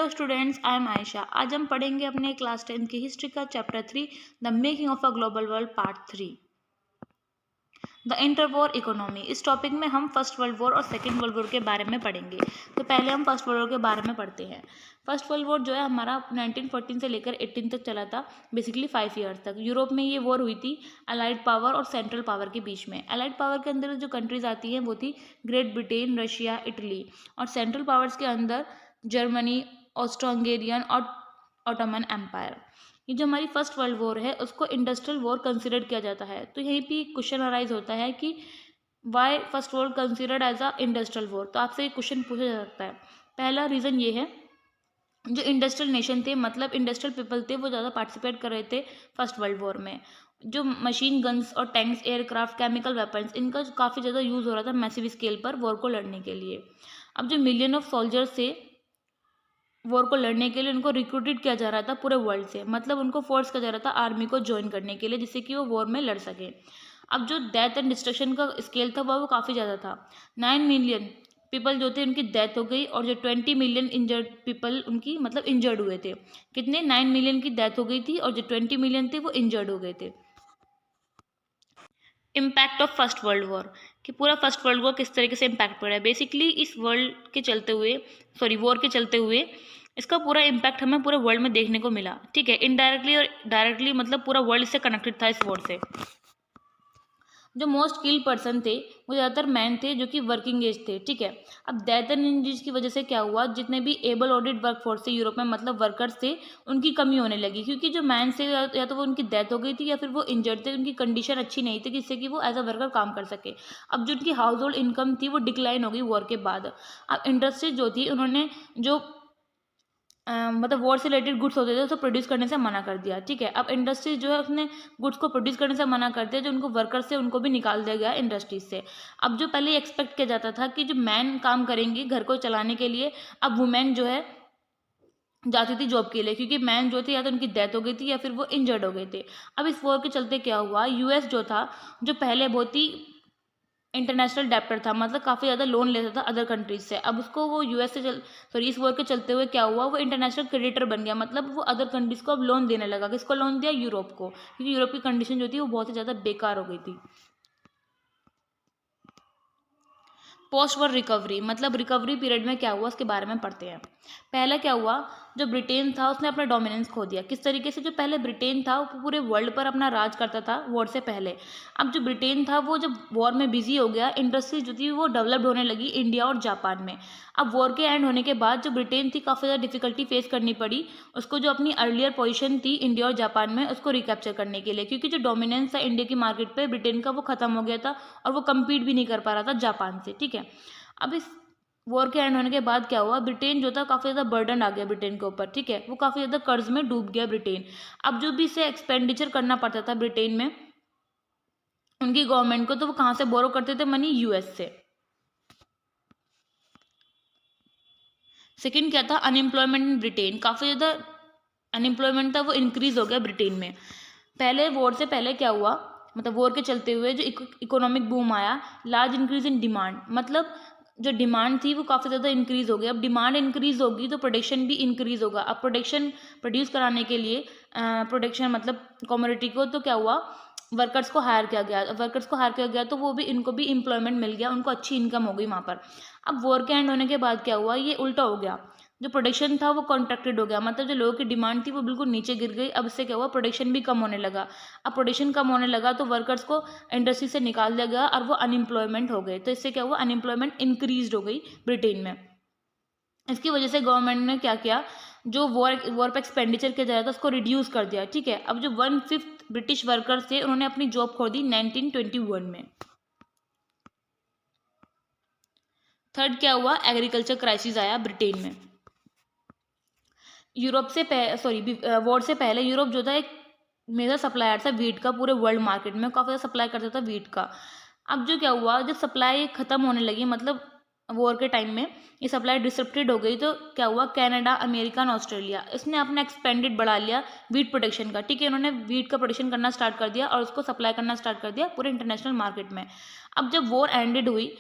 Hello students, I am Ayesha. आज हम पढ़ेंगे अपने क्लास 10 की हिस्ट्री का chapter 3 the making of a global world part 3 the inter war economy. इस टॉपिक में हम फर्स्ट वर्ल्ड वॉर और सेकेंड वर्ल्ड वॉर के बारे में पढ़ेंगे। तो पहले हम फर्स्ट वर्ल्ड वॉर के बारे में पढ़ते हैं। फर्स्ट वर्ल्ड वॉर जो है हमारा 1914 से लेकर 18 तक चला था, बेसिकली 5 ईयर्स तक। यूरोप में ये वॉर हुई थी अलाइड पावर और सेंट्रल पावर के बीच में। अलाइड पावर के अंदर जो कंट्रीज आती हैं वो थी ग्रेट ब्रिटेन, रशिया, इटली, और सेंट्रल पावर्स के अंदर जर्मनी, ऑस्ट्रो हंगेरियन और ऑटोमन एम्पायर। ये जो हमारी फर्स्ट वर्ल्ड वॉर है उसको इंडस्ट्रियल वॉर कंसिडर किया जाता है। तो यहीं पे क्वेश्चन अराइज होता है कि why first war considered as a industrial war. तो आपसे एक क्वेश्चन पूछा जा सकता है। पहला रीज़न ये है, जो इंडस्ट्रियल नेशन थे, मतलब इंडस्ट्रियल पीपल थे, वो ज़्यादा पार्टिसिपेट कर रहे थे फर्स्ट वर्ल्ड वॉर में। जो मशीन गन्स और टैंक्स, एयरक्राफ्ट, केमिकल वेपन्स, इनका काफ़ी ज़्यादा यूज़ हो रहा था मैसिव स्केल पर वॉर को लड़ने के लिए। अब जो मिलियन ऑफ सोल्जर्स थे वॉर को लड़ने के लिए, उनको रिक्रूटेड किया जा रहा था पूरे वर्ल्ड से, मतलब उनको फोर्स किया जा रहा था आर्मी को ज्वाइन करने के लिए, जिससे कि वो वॉर में लड़ सके। अब जो डेथ एंड डिस्ट्रक्शन का स्केल था वो काफ़ी ज़्यादा था। 9 मिलियन पीपल जो थे उनकी डेथ हो गई, और जो 20 मिलियन इंजर्ड पीपल उनकी मतलब इंजर्ड हुए थे। कितने? 9 मिलियन की डेथ हो गई थी और जो 20 मिलियन थे वो इंजर्ड हो गए थे। Impact of first world war, कि पूरा फर्स्ट वर्ल्ड वॉर किस तरीके से इम्पैक्ट पड़ा है। बेसिकली इस वर्ल्ड के चलते हुए, वॉर के चलते हुए इसका पूरा इम्पैक्ट हमें पूरे वर्ल्ड में देखने को मिला। ठीक है, इनडायरेक्टली और डायरेक्टली, मतलब पूरा वर्ल्ड इससे कनेक्टेड था इस वॉर से। जो मोस्ट किल्ड पर्सन थे वो ज़्यादातर मैन थे जो कि वर्किंग एज थे। ठीक है, अब डेथ एंड इंजरीज की वजह से क्या हुआ, जितने भी एबल ऑडिड वर्क फोर्स थे यूरोप में, मतलब वर्कर्स थे, उनकी कमी होने लगी। क्योंकि जो मैन से या तो वो उनकी डेथ हो गई थी या फिर वो इंजर्ड थे, उनकी कंडीशन अच्छी नहीं थी जिससे कि वो एज अ वर्कर काम कर सके। अब जो उनकी हाउस होल्ड इनकम थी वो डिक्लाइन हो गई वॉर के बाद। अब इंडस्ट्रीज जो थी उन्होंने जो मतलब वॉर से रिलेटेड गुड्स होते थे उसको प्रोड्यूस करने से मना कर दिया। ठीक है, अब इंडस्ट्रीज जो है उसने गुड्स को प्रोड्यूस करने से मना कर दिया। जो उनको वर्कर्स थे उनको भी निकाल दिया गया इंडस्ट्रीज से। अब जो पहले एक्सपेक्ट किया जाता था कि जो मैन काम करेंगे घर को चलाने के लिए, अब वुमेन जो है जाती थी जॉब के लिए, क्योंकि मैन जो थे या तो उनकी डेथ हो गई थी या फिर वो इंजर्ड हो गए थे। अब इस वॉर के चलते क्या हुआ, यूएस जो था, जो पहले बहुत ही इंटरनेशनल डेप्टर था, मतलब काफ़ी ज़्यादा लोन लेता था अदर कंट्रीज से, अब उसको वो यूएस से इस वॉर के चलते हुए क्या हुआ, वो इंटरनेशनल क्रेडिटर बन गया। मतलब वो अदर कंट्रीज को अब लोन देने लगा। किसको लोन दिया? यूरोप को, क्योंकि यूरोप की कंडीशन जो थी वो बहुत ही ज़्यादा बेकार हो गई थी। पोस्ट वॉर रिकवरी, मतलब रिकवरी पीरियड में क्या हुआ उसके बारे में पढ़ते हैं। पहला क्या हुआ, जो ब्रिटेन था उसने अपना डोमिनेंस खो दिया। किस तरीके से? जो पहले ब्रिटेन था वो पूरे वर्ल्ड पर अपना राज करता था वॉर से पहले। अब जो ब्रिटेन था वो जब वॉर में बिजी हो गया, इंडस्ट्री जो थी वो डेवलप्ड होने लगी इंडिया और जापान में। अब वॉर के एंड होने के बाद जो ब्रिटेन थी काफ़ी ज़्यादा डिफिकल्टी फेस करनी पड़ी उसको, जो अपनी अर्लियर पोजीशन थी इंडिया और जापान में उसको रिकैप्चर करने के लिए, क्योंकि जो डोमिनेंस था इंडिया की मार्केट पे ब्रिटेन का वो खत्म हो गया था और वो कम्पीट भी नहीं कर पा रहा था जापान से। ठीक है, अब इस वॉर के एंड होने के बाद क्या हुआ, ब्रिटेन जो था काफ़ी ज़्यादा बर्डन आ गया ब्रिटेन के ऊपर। ठीक है, वो काफ़ी ज़्यादा कर्ज में डूब गया ब्रिटेन। अब जो भी इसे एक्सपेंडिचर करना पड़ता था ब्रिटेन में उनकी गवर्नमेंट को, तो वो कहाँ से बोरो करते थे मनी? यूएस से। सेकंड क्या था, अनएम्प्लॉयमेंट इन ब्रिटेन, काफ़ी ज़्यादा अनएम्प्लॉयमेंट था वो इंक्रीज हो गया ब्रिटेन में। पहले वॉर से पहले क्या हुआ, मतलब वॉर के चलते हुए जो इकोनॉमिक बूम आया, लार्ज इंक्रीज इन डिमांड, मतलब जो डिमांड थी वो काफ़ी ज़्यादा इंक्रीज हो गई। अब डिमांड इंक्रीज होगी तो प्रोडक्शन भी इंक्रीज होगा। अब प्रोडक्शन प्रोड्यूस कराने के लिए प्रोडक्शन मतलब कमोडिटी को, तो क्या हुआ, वर्कर्स को हायर किया गया। वर्कर्स को हायर किया गया तो वो भी, इनको भी एम्प्लॉयमेंट मिल गया, उनको अच्छी इनकम हो गई वहाँ पर। अब वॉर के एंड होने के बाद क्या हुआ, ये उल्टा हो गया। जो प्रोडक्शन था वो कॉन्ट्रैक्टेड हो गया, मतलब जो लोगों की डिमांड थी वो बिल्कुल नीचे गिर गई। अब इससे क्या हुआ, प्रोडक्शन भी कम होने लगा। अब प्रोडक्शन कम होने लगा तो वर्कर्स को इंडस्ट्री से निकाल दिया गया और वो अनएम्प्लॉयमेंट हो गए। तो इससे क्या हुआ, अनएम्प्लॉयमेंट इंक्रीज हो गई ब्रिटेन में। इसकी वजह से गवर्नमेंट ने क्या किया, जो वॉर पे एक्सपेंडिचर किया जा रहा था उसको रिड्यूस कर दिया। ठीक है, अब जो 1/5 ब्रिटिश वर्कर्स थे उन्होंने अपनी जॉब खो दी 1921 में। थर्ड क्या हुआ, एग्रीकल्चर क्राइसिस आया ब्रिटेन में। यूरोप से वॉर से पहले यूरोप जो था एक मेजर सप्लायर था वीट का, पूरे वर्ल्ड मार्केट में काफ़ी ज़्यादा सप्लाई करता था वीट का। अब जो क्या हुआ, जब सप्लाई ख़त्म होने लगी, मतलब वॉर के टाइम में ये सप्लाई डिसरप्टेड हो गई, तो क्या हुआ, कनाडा, अमेरिका और ऑस्ट्रेलिया इसने अपना एक्सपेंडेड बढ़ा लिया वीट प्रोडक्शन का। ठीक है, इन्होंने वीट का प्रोडक्शन करना स्टार्ट कर दिया और उसको सप्लाई करना स्टार्ट कर दिया पूरे इंटरनेशनल मार्केट में। अब जब वॉर एंडेड हुई,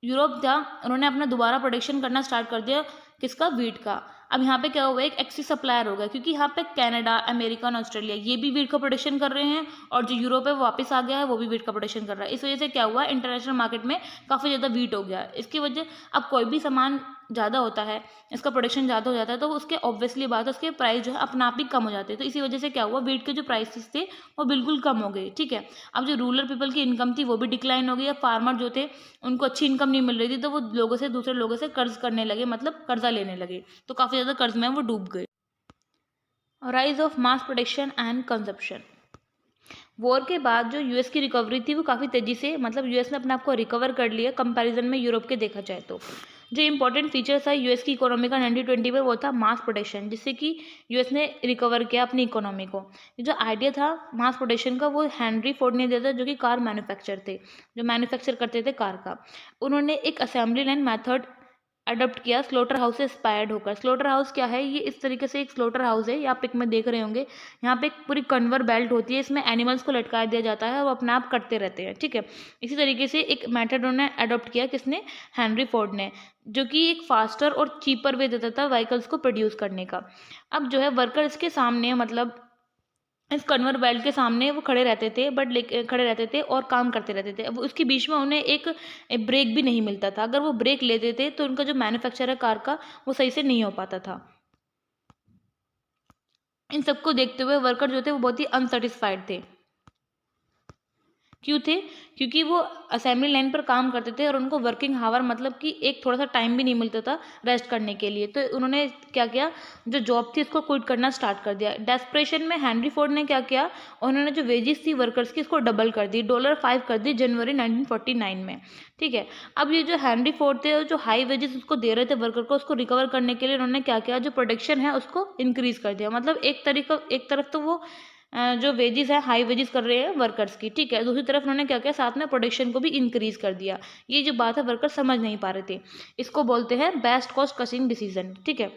यूरोप था, उन्होंने अपना दोबारा प्रोडक्शन करना स्टार्ट कर दिया, किसका? वीट का। अब यहाँ पे क्या हुआ, एक एक्सिस सप्लायर हो गया, क्योंकि यहाँ पे कनाडा, अमेरिका और ऑस्ट्रेलिया ये भी वीट का प्रोडक्शन कर रहे हैं, और जो यूरोप है वो वापस आ गया है, वो भी वीट का प्रोडक्शन कर रहा है। इस वजह से क्या हुआ, इंटरनेशनल मार्केट में काफ़ी ज़्यादा वीट हो गया। इसकी वजह, अब कोई भी सामान ज़्यादा होता है, इसका प्रोडक्शन ज़्यादा हो जाता है, तो उसके ऑब्वियसली बात है, उसके प्राइस जो है अपना आप ही कम हो जाते हैं। तो इसी वजह से क्या हुआ, वीट के जो प्राइसेस थे वो बिल्कुल कम हो गए। ठीक है, अब जो रूरल पीपल की इनकम थी वो भी डिक्लाइन हो गई। अब फार्मर जो थे उनको अच्छी इनकम नहीं मिल रही थी, तो वो लोगों से, दूसरे लोगों से कर्ज करने लगे, मतलब कर्जा लेने लगे, तो काफ़ी ज़्यादा कर्ज में वो डूब गए। Rise of mass production and consumption. War के बाद जो यूएस की रिकवरी थी वो काफ़ी तेज़ी से, मतलब यूएस ने अपने आप को रिकवर कर लिया कंपैरिजन में यूरोप के देखा जाए तो। जो इंपॉर्टेंट फीचर्स था यूएस की इकोनॉमी का 1920 में, वो था मास प्रोडक्शन, जिससे कि यूएस ने रिकवर किया अपनी इकोनॉमी को। जो आइडिया था मास प्रोडक्शन का वो हेनरी फोर्ड ने दिया था, जो कि कार मैन्युफैक्चर थे, जो मैन्युफैक्चर करते थे कार का। उन्होंने एक असेंबली लाइन मेथड अडॉप्ट किया स्लोटर हाउस से इंस्पायर्ड होकर। स्लोटर हाउस क्या है, ये इस तरीके से एक स्लोटर हाउस है, ये आप पिक में देख रहे होंगे। यहाँ पे एक पूरी कन्वर बेल्ट होती है, इसमें एनिमल्स को लटका दिया जाता है, वो अपने आप कटते रहते हैं। ठीक है, इसी तरीके से एक मेथड उन्होंने अडॉप्ट किया, किसने, हेनरी फोर्ड ने, जो कि एक फास्टर और चीपर वे देता था व्हीकल्स को प्रोड्यूस करने का। अब जो है वर्कर इसके सामने, मतलब इस कन्वर बेल्ट के सामने वो खड़े रहते थे, खड़े रहते थे और काम करते रहते थे। अब उसके बीच में उन्हें एक ब्रेक भी नहीं मिलता था। अगर वो ब्रेक लेते थे तो उनका जो मैन्युफैक्चर है कार का वो सही से नहीं हो पाता था। इन सबको देखते हुए वर्कर जो थे वो बहुत ही अनसेटिस्फाइड थे। क्यों थे, क्योंकि वो असेंबली लाइन पर काम करते थे और उनको वर्किंग हावर, मतलब कि एक थोड़ा सा टाइम भी नहीं मिलता था रेस्ट करने के लिए। तो उन्होंने क्या किया, जो जॉब थी उसको क्विट करना स्टार्ट कर दिया। डेस्परेशन में हेनरी फोर्ड ने क्या किया, उन्होंने जो वेजेस थी वर्कर्स की उसको डबल कर दी, $5 कर दी जनवरी 1949 में। ठीक है, अब ये जो हेनरी फोर्ड थे जो हाई वेजेस उसको दे रहे थे वर्कर को, उसको रिकवर करने के लिए उन्होंने क्या किया, जो प्रोडक्शन है उसको इंक्रीज कर दिया। मतलब एक तरफ तो वो जो वेजेस है हाई वेजेस कर रहे हैं वर्कर्स की, ठीक है, दूसरी तरफ उन्होंने क्या किया, साथ में प्रोडक्शन को भी इंक्रीज कर दिया। ये जो बात है वर्कर समझ नहीं पा रहे थे, इसको बोलते हैं बेस्ट कॉस्ट कटिंग डिसीजन। ठीक है,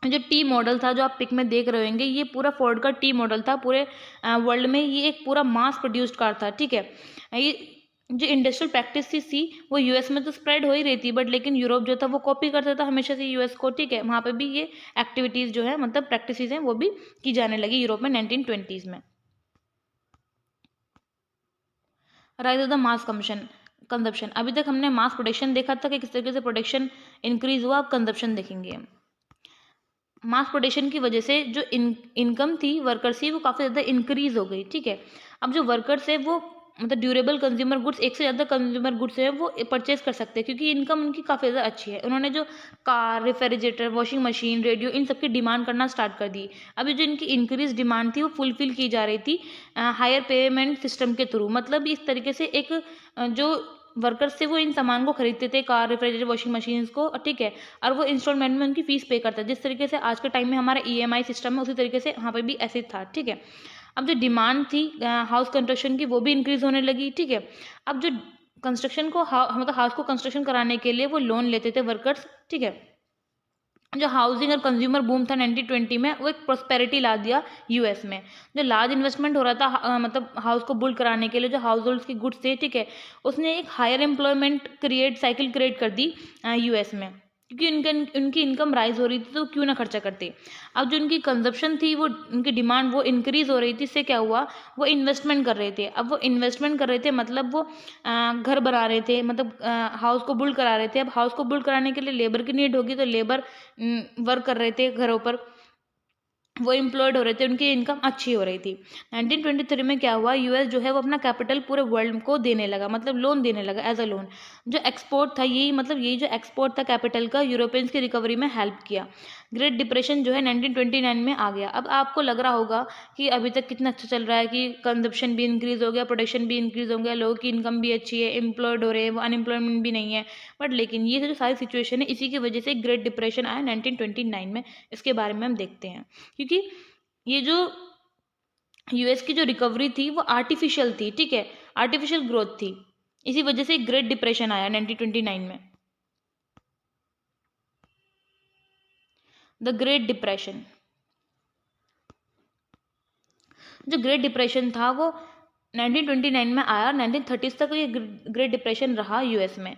जो टी मॉडल था जो आप पिक में देख रहे होंगे, ये पूरा फोर्ड का टी मॉडल था। पूरे वर्ल्ड में ये एक पूरा मास प्रोड्यूस्ड कार था। ठीक है, ये जो इंडस्ट्रियल प्रैक्टिस थी वो यूएस में तो स्प्रेड हो ही रही थी, बट लेकिन यूरोप जो था वो कॉपी करता था हमेशा से यूएस को। ठीक है, वहाँ पे भी ये एक्टिविटीज़ जो है, मतलब प्रैक्टिसेस हैं, वो भी की जाने लगी यूरोप में 1920s में। Rise of the mass consumption. अभी तक हमने मास प्रोडक्शन देखा था कि किस तरीके से प्रोडक्शन इंक्रीज हुआ, अब कंजप्शन देखेंगे। मास प्रोडक्शन की वजह से जो इनकम थी वर्कर्स की वो काफ़ी ज़्यादा इंक्रीज हो गई। ठीक है, अब जो वर्कर्स है वो, मतलब ड्यूरेबल कंज्यूमर गुड्स, एक से ज़्यादा कंज्यूमर गुड्स है वो परचेज कर सकते हैं, क्योंकि इनकम उनकी काफ़ी ज़्यादा अच्छी है। उन्होंने जो car, refrigerator, washing machine, radio, इन सब की डिमांड करना स्टार्ट कर दी। अभी जो इनकी इंक्रीज डिमांड थी वो फुलफिल की जा रही थी हायर पेमेंट सिस्टम के थ्रू। मतलब इस तरीके से एक जो वर्कर्स थे वो इन सामान को खरीदते थे, कार, रेफ्रिजरेटर, वॉशिंग मशीन्स को, ठीक है, और वो इंस्टॉलमेंट में उनकी फीस पे करता है। जिस तरीके से आज के टाइम में हमारा ईएमआई सिस्टम है, उसी तरीके से वहाँ पे भी ऐसे था। ठीक है, अब जो डिमांड थी हाउस कंस्ट्रक्शन की वो भी इंक्रीज होने लगी। ठीक है, अब जो कंस्ट्रक्शन को मतलब हाउस को कंस्ट्रक्शन कराने के लिए वो लोन लेते थे वर्कर्स। ठीक है, जो हाउसिंग और कंज्यूमर बूम था 1920 में, वो एक प्रॉस्पेरिटी ला दिया यूएस में। जो लार्ज इन्वेस्टमेंट हो रहा था मतलब हाउस को बिल्ड कराने के लिए, जो हाउस होल्ड्स की गुड्स थे, ठीक है, उसने एक हायर एम्प्लॉयमेंट साइकिल क्रिएट कर दी यूएस में, क्योंकि उनकी इनकम राइज हो रही थी, तो क्यों ना खर्चा करते। अब जो उनकी कंजप्शन थी, वो उनकी डिमांड वो इंक्रीज हो रही थी, इससे क्या हुआ, वो इन्वेस्टमेंट कर रहे थे। अब वो इन्वेस्टमेंट कर रहे थे, मतलब वो घर बना रहे थे, मतलब हाउस को बिल्ड करा रहे थे। अब हाउस को बिल्ड कराने के लिए लेबर की नीड होगी, तो लेबर वर्क कर रहे थे घरों पर, वो एम्प्लॉयड हो रहे थे, उनकी इनकम अच्छी हो रही थी। 1923 में क्या हुआ, यूएस जो है वो अपना कैपिटल पूरे वर्ल्ड को देने लगा, मतलब लोन देने लगा एज अ लोन। जो एक्सपोर्ट था यही जो एक्सपोर्ट था कैपिटल का, यूरोपियंस की रिकवरी में हेल्प किया। ग्रेट डिप्रेशन जो है 1929 में आ गया। अब आपको लग रहा होगा कि अभी तक कितना अच्छा चल रहा है, कि कंजप्शन भी इंक्रीज हो गया, प्रोडक्शन भी इंक्रीज हो गया, लोगों की इनकम भी अच्छी है, एम्प्लॉयड हो रहे हैं, वो अनएम्प्लॉयमेंट भी नहीं है। बट लेकिन ये जो सारी सिचुएशन है, इसी की वजह से ग्रेट डिप्रेशन आया 1929 में। इसके बारे में हम देखते हैं, क्योंकि ये जो यूएस की जो रिकवरी थी वो आर्टिफिशियल थी। ठीक है, आर्टिफिशियल ग्रोथ थी, इसी वजह से ग्रेट डिप्रेशन आया 1929 में। द ग्रेट डिप्रेशन, जो ग्रेट डिप्रेशन था वो 1929 में आया, 1930s तक ये ग्रेट डिप्रेशन रहा यूएस में।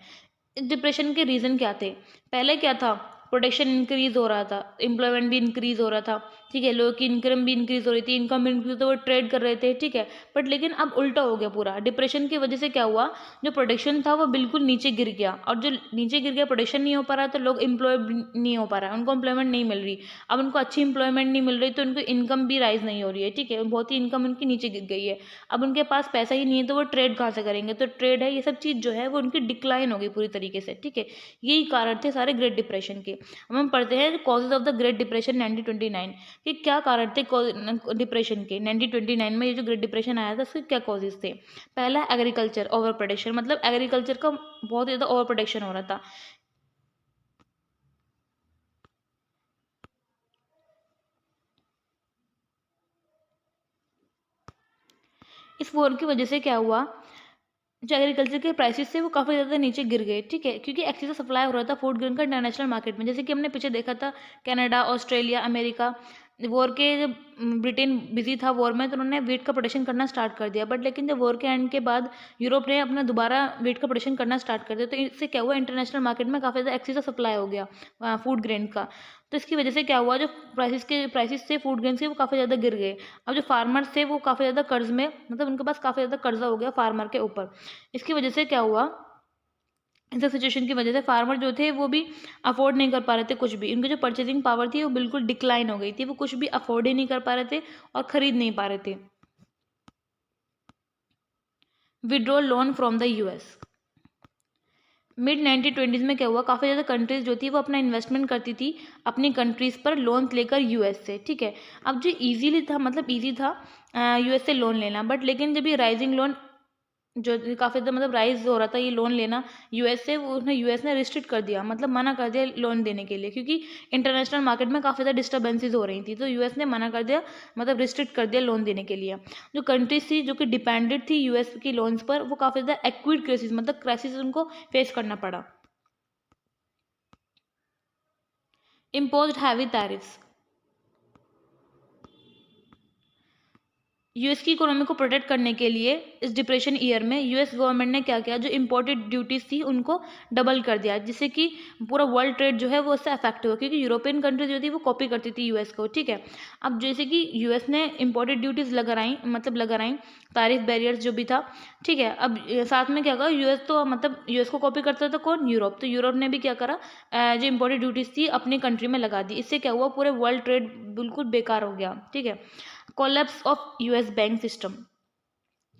इस डिप्रेशन के रीज़न क्या थे, पहले क्या था प्रोडक्शन इंक्रीज हो रहा था, एम्प्लॉयमेंट भी इंक्रीज हो रहा था, ठीक है, लोगों की इनकम भी इंक्रीज हो रही थी, इनकम इंक्रीज तो वो ट्रेड कर रहे थे, ठीक है। बट लेकिन अब उल्टा हो गया पूरा। डिप्रेशन की वजह से क्या हुआ, जो प्रोडक्शन था वो बिल्कुल नीचे गिर गया, और जो नीचे गिर गया, प्रोडक्शन नहीं हो पा रहा, तो लोग एम्प्लॉय नहीं हो पा रहा है, उनको एम्प्लॉयमेंट नहीं मिल रही। अब उनको अच्छी एम्प्लॉयमेंट नहीं मिल रही तो उनको इनकम भी राइज नहीं हो रही है, ठीक है, बहुत ही इनकम उनकी नीचे गिर गई है। अब उनके पास पैसा ही नहीं है तो वो ट्रेड कहाँ से करेंगे, तो ट्रेड है, ये सब चीज़ जो है वो उनकी डिक्लाइन हो गई पूरी तरीके से, ठीक है। यही कारण थे सारे ग्रेट डिप्रेशन के। अब हम पढ़ते हैं causes of the great depression 1929 कि क्या कारण थे डिप्रेशन के 1929 में। ये जो ग्रेट डिप्रेशन आया था उसके क्या कॉजेज थे। पहला, एग्रीकल्चर ओवर प्रोडक्शन, मतलब एग्रीकल्चर का बहुत ज़्यादा ओवर प्रोडक्शन हो रहा था। इस वॉर की वजह से क्या हुआ, जो एग्रीकल्चर के प्राइसेस थे वो काफ़ी ज़्यादा नीचे गिर गए, ठीक है, क्योंकि एक्सेस सप्लाई हो रहा था फूड ग्रेन का इंटरनेशनल मार्केट में। जैसे कि हमने पीछे देखा था, कनाडा, ऑस्ट्रेलिया, अमेरिका, वॉर के जब ब्रिटेन बिजी था वॉर में तो उन्होंने वीट का प्रोडक्शन करना स्टार्ट कर दिया। बट लेकिन जब वॉर के एंड के बाद यूरोप ने अपना दोबारा वीट का प्रोडक्शन करना स्टार्ट कर दिया, तो इससे क्या हुआ, इंटरनेशनल मार्केट में काफ़ी ज़्यादा एक्सेस सप्लाई हो गया फूड ग्रेन का। तो इसकी वजह से क्या हुआ, जो प्राइसेस थे फूड ग्रेन के वो काफ़ी ज़्यादा गिर गए। अब जो फार्मर्स थे वो काफ़ी ज़्यादा कर्ज में, मतलब उनके पास काफ़ी ज़्यादा कर्जा हो गया फार्मर के ऊपर। इसकी वजह से क्या हुआ, इस सिचुएशन की वजह से फार्मर जो थे वो भी अफोर्ड नहीं कर पा रहे थे कुछ भी। उनकी जो परचेजिंग पावर थी वो बिल्कुल डिक्लाइन हो गई थी, वो कुछ भी अफोर्ड ही नहीं कर पा रहे थे और खरीद नहीं पा रहे थे। Withdraw loan from the US. Mid 1920s में क्या हुआ, काफ़ी ज़्यादा कंट्रीज जो थी वो अपना इन्वेस्टमेंट करती थी अपनी कंट्रीज़ पर लोन लेकर यूएस से, ठीक है। अब जो इजीली था, मतलब इजी था यूएस से लोन लेना, बट लेकिन जब ये राइजिंग लोन जो काफ़ी ज़्यादा मतलब राइज हो रहा था ये लोन लेना यूएस से, वो उसने यूएस ने रिस्ट्रिक्ट कर दिया, मतलब मना कर दिया लोन देने के लिए, क्योंकि इंटरनेशनल मार्केट में काफ़ी ज़्यादा डिस्टर्बेंसेस हो रही थी, तो यूएस ने मना कर दिया, मतलब रिस्ट्रिक्ट कर दिया लोन देने के लिए। जो कंट्रीज थी जो कि डिपेंडेंट थी यूएस की लोन्स पर, वो काफ़ी ज़्यादा एक्यूट क्राइसिस, मतलब क्राइसिस उनको फेस करना पड़ा। Imposed heavy tariffs. यूएस की इकोनॉमी को प्रोटेक्ट करने के लिए इस डिप्रेशन ईयर में यूएस गवर्नमेंट ने क्या किया, जो इम्पोर्टेड ड्यूटीज़ थी उनको डबल कर दिया, जिससे कि पूरा वर्ल्ड ट्रेड जो है वो उससे अफेक्ट हुआ, क्योंकि यूरोपियन कंट्रीज जो थी वो कॉपी करती थी यूएस को, ठीक है। अब जैसे कि यूएस ने इम्पोर्टेड ड्यूटीज़ लगा रही तारीफ बैरियर्स जो भी था, ठीक है। अब साथ में क्या कहा, यूएस तो मतलब यूएस को कॉपी करता था कौन, यूरोप, तो यूरोप ने भी क्या करा, जो इम्पोर्टेड ड्यूटीज़ थी अपनी कंट्री में लगा दी। इससे क्या हुआ, पूरे वर्ल्ड ट्रेड बिल्कुल बेकार हो गया, ठीक है। Collapse of US bank system.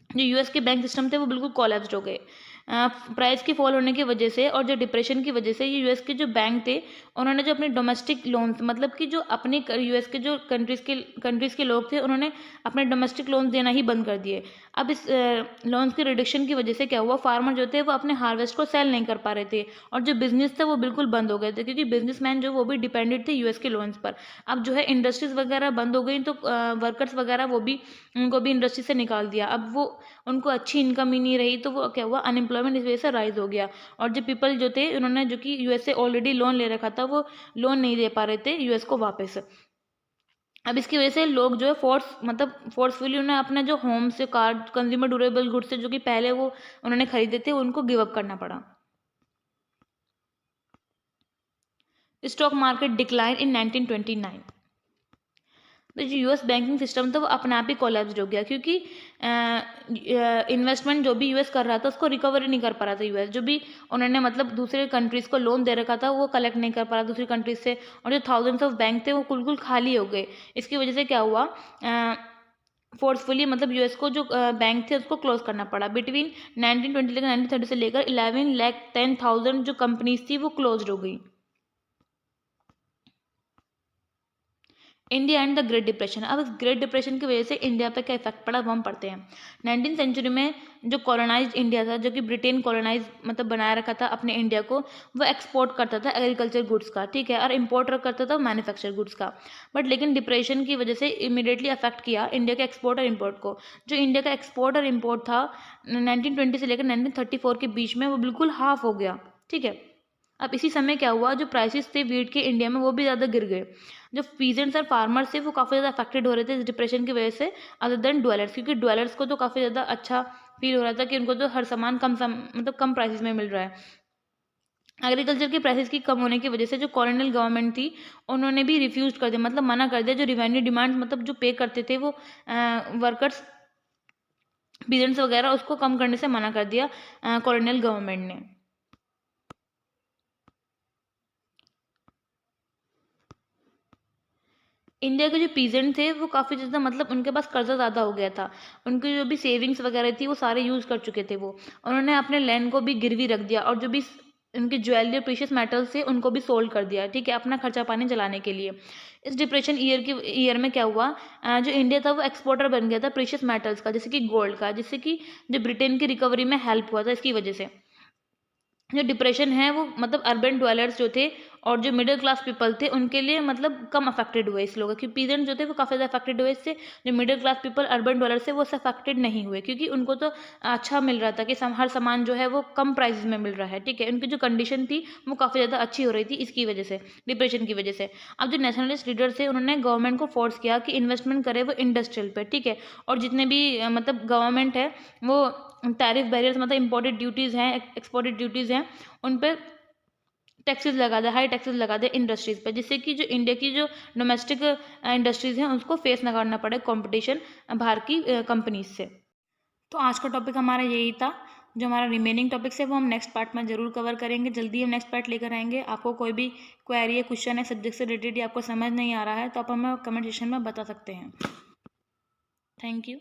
जो यूएस के बैंक सिस्टम थे वो बिल्कुल कोलैप्स हो गए प्राइस की फॉल होने की वजह से, और जो डिप्रेशन की वजह से ये यूएस के जो बैंक थे उन्होंने जो अपने डोमेस्टिक लोन्स, मतलब कि जो अपने यूएस के जो कंट्रीज़ के लोग थे उन्होंने अपने डोमेस्टिक लोन्स देना ही बंद कर दिए। अब इस लोन्स की रिडक्शन की वजह से क्या हुआ, फार्मर जो थे वो अपने हार्वेस्ट को सेल नहीं कर पा रहे थे, और जो बिजनेस थे वो बिल्कुल बंद हो गए थे, क्योंकि बिजनेसमैन जो वो भी डिपेंडेंट थे यूएस के लोन्स पर। अब जो है इंडस्ट्रीज वगैरह बंद हो गई, तो वर्कर्स वगैरह वो भी, उनको भी इंडस्ट्री से निकाल दिया। अब वो उनको अच्छी इनकम ही नहीं रही, तो वो क्या हुआ, अनएम्प्लॉयमेंट इस वजह से राइज हो गया। और जो पीपल जो थे उन्होंने, जो कि यूएस से ऑलरेडी लोन ले रखा था, वो लोन नहीं दे पा रहे थे यूएस को वापस। अब इसकी वजह से लोग जो है फोर्सफुली उन्हें अपने जो होम से, कार, कंज्यूमर ड्यूरेबल गुड्स से जो कि पहले वो उन्होंने खरीदे थे उनको गिव अप करना पड़ा। Stock market decline in 1929। तो जो यूएस बैंकिंग सिस्टम था वो अपने आप ही कोलैप्स हो गया, क्योंकि इन्वेस्टमेंट जो भी यूएस कर रहा था उसको रिकवरी नहीं कर पा रहा था यूएस, जो भी उन्होंने मतलब दूसरे कंट्रीज़ को लोन दे रखा था वो कलेक्ट नहीं कर पा रहा दूसरी कंट्रीज से, और जो थाउजेंड्स ऑफ बैंक थे वो बिल्कुल खाली हो गए। इसकी वजह से क्या हुआ, फोर्सफुली मतलब यूएस को जो बैंक थे उसको क्लोज करना पड़ा। बिटवीन 1920 लेकर 1930 से लेकर 11,10,000 जो कंपनीज थी वो क्लोज हो गई। India and the great depression. अब इस ग्रेट डिप्रेशन की वजह से इंडिया पे क्या इफेक्ट पड़ा वो हम पढ़ते हैं। 19th सेंचुरी में जो कॉलोनाइज्ड इंडिया था, जो कि ब्रिटेन कॉलोनाइज मतलब बनाए रखा था अपने इंडिया को, वो एक्सपोर्ट करता था एग्रीकल्चर गुड्स का, ठीक है, और इम्पोर्ट करता था मैन्युफैक्चर गुड्स का। बट लेकिन डिप्रेशन की वजह से इमीडिएटली अफेक्ट किया इंडिया के एक्सपोर्ट और इम्पोर्ट को। जो इंडिया का एक्सपोर्ट और इम्पोर्ट था 1920 से लेकर 1934 के बीच में वो बिल्कुल हाफ हो गया, ठीक है। अब इसी समय क्या हुआ, जो प्राइसेस थे वीट के इंडिया में वो भी ज़्यादा गिर गए। जो पीजेंट्स और फार्मर्स थे वो काफ़ी ज़्यादा अफेक्टेड हो रहे थे इस डिप्रेशन की वजह से, अदर देन डवेलर्स, क्योंकि डवेलर्स को तो काफ़ी ज़्यादा अच्छा फील हो रहा था कि उनको तो हर सामान कम प्राइसेस में मिल रहा है। एग्रीकल्चर की प्राइसेस की कम होने की वजह से जो कॉलोनियल गवर्नमेंट थी उन्होंने भी रिफ्यूज कर दिया, मतलब मना कर दिया, जो रिवेन्यू डिमांड मतलब जो पे करते थे वो वर्कर्स पीजेंट्स वगैरह, उसको कम करने से मना कर दिया कॉलोनियल गवर्नमेंट ने। इंडिया के जो पीजेंट थे वो काफ़ी ज़्यादा, मतलब उनके पास कर्जा ज़्यादा हो गया था, उनकी जो भी सेविंग्स वगैरह थी वो सारे यूज़ कर चुके थे वो, उन्होंने अपने लैंड को भी गिरवी रख दिया और जो भी उनकी ज्वेलरी और प्रीशियस मेटल्स थे उनको भी सोल्ड कर दिया, ठीक है, अपना खर्चा पानी चलाने के लिए। इस डिप्रेशन ईयर में क्या हुआ, जो इंडिया था वो एक्सपोर्टर बन गया था प्रीशियस मेटल्स का, जैसे कि गोल्ड का, जिससे कि जो ब्रिटेन की रिकवरी में हेल्प हुआ था इसकी वजह से। जो डिप्रेशन है वो मतलब अर्बन ड्वेलर्स जो थे और जो मिडिल क्लास पीपल थे उनके लिए मतलब कम अफेक्टेड हुए इस लोगों, क्योंकि पीजेंट जो थे वो काफ़ी ज़्यादा अफेक्टेड हुए इससे। जो middle class people urban dollar से वो अफेक्टेड नहीं हुए, क्योंकि उनको तो अच्छा मिल रहा था कि हर सामान जो है वो कम प्राइस में मिल रहा है, ठीक है, उनकी जो कंडीशन थी वो काफ़ी ज़्यादा अच्छी हो रही थी इसकी वजह से, डिप्रेशन की वजह से। अब जो नेशनलिस्ट लीडर थे उन्होंने गवर्नमेंट को फोर्स किया कि इन्वेस्टमेंट करे वो इंडस्ट्रियल पे, ठीक है, और जितने भी मतलब गवर्नमेंट है वो टैरिफ बैरियर्स मतलब इम्पोर्टेड ड्यूटीज़ हैं, एक्सपोर्टेड ड्यूटीज़ हैं, उन पर टैक्सेस लगा दे, हाई टैक्सेस लगा दे इंडस्ट्रीज़ पे, जिससे कि जो इंडिया की जो डोमेस्टिक इंडस्ट्रीज़ हैं उसको फेस ना करना पड़े कंपटीशन बाहर की कंपनीज से। तो आज का टॉपिक हमारा यही था। जो हमारा रिमेनिंग टॉपिक्स है वो हम नेक्स्ट पार्ट में ज़रूर कवर करेंगे, जल्दी हम नेक्स्ट पार्ट लेकर आएंगे। आपको कोई भी क्वेरी है, क्वेश्चन है सब्जेक्ट से रिलेटेड या आपको समझ नहीं आ रहा है तो आप हमें कमेंट सेक्शन में बता सकते हैं। Thank you.